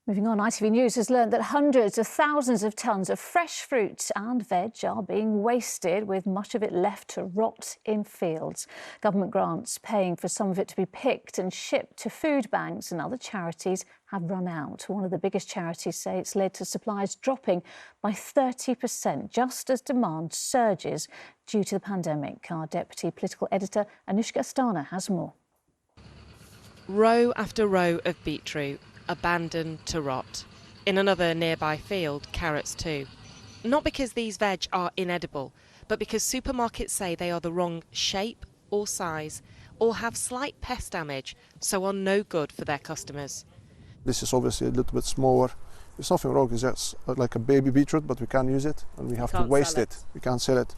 Moving on, ITV News has learned that hundreds of thousands of tonnes of fresh fruit and veg are being wasted, with much of it left to rot in fields. Government grants paying for some of it to be picked and shipped to food banks and other charities have run out. One of the biggest charities say it's led to supplies dropping by 30%, just as demand surges due to the pandemic. Our deputy political editor, Anushka Astana, has more. Row after row of beetroot, abandoned to rot. In another nearby field, carrots too. Not because these veg are inedible, but because supermarkets say they are the wrong shape or size, or have slight pest damage, so are no good for their customers. This is obviously a little bit smaller. There's nothing wrong, it's just like a baby beetroot, but we can't use it and we have to waste it. We can't sell it.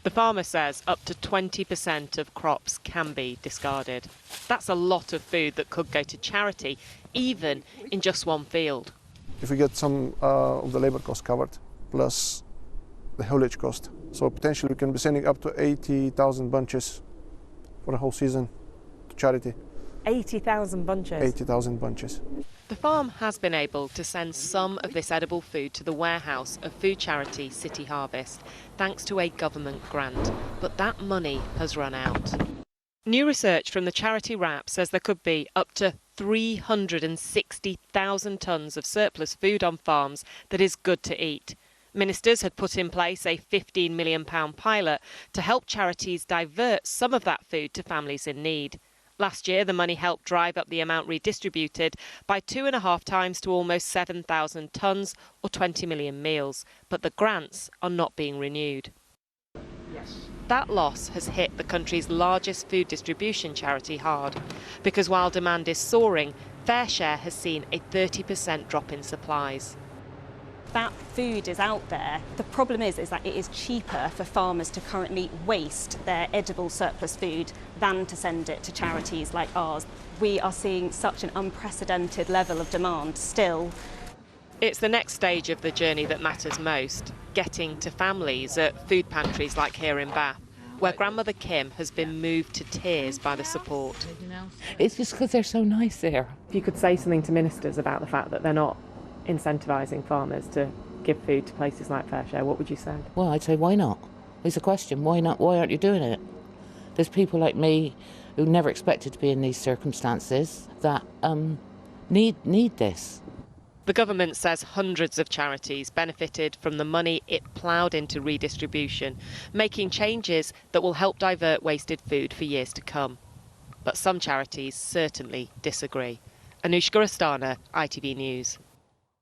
The farmer says up to 20% of crops can be discarded. That's a lot of food that could go to charity, even in just one field. If we get some of the labour cost covered, plus the haulage cost, so potentially we can be sending up to 80,000 bunches for the whole season to charity. 80,000 bunches? 80,000 bunches. The farm has been able to send some of this edible food to the warehouse of food charity City Harvest, thanks to a government grant, but that money has run out. New research from the charity RAP says there could be up to 360,000 tonnes of surplus food on farms that is good to eat. Ministers had put in place a £15 million pilot to help charities divert some of that food to families in need. Last year, the money helped drive up the amount redistributed by 2.5 times to almost 7,000 tonnes or 20 million meals. But the grants are not being renewed. That loss has hit the country's largest food distribution charity hard, because while demand is soaring, FareShare has seen a 30% drop in supplies. That food is out there. The problem is that it is cheaper for farmers to currently waste their edible surplus food than to send it to charities like ours. We are seeing such an unprecedented level of demand still. It's the next stage of the journey that matters most, getting to families at food pantries like here in Bath, where grandmother Kim has been moved to tears by the support. It's just because they're so nice there. If you could say something to ministers about the fact that they're not incentivising farmers to give food to places like FareShare, what would you say? Well, I'd say, why not? It's a question. Why not? Why aren't you doing it? There's people like me who never expected to be in these circumstances that need this. The government says hundreds of charities benefited from the money it ploughed into redistribution, making changes that will help divert wasted food for years to come. But some charities certainly disagree. Anushka Astana, ITV News.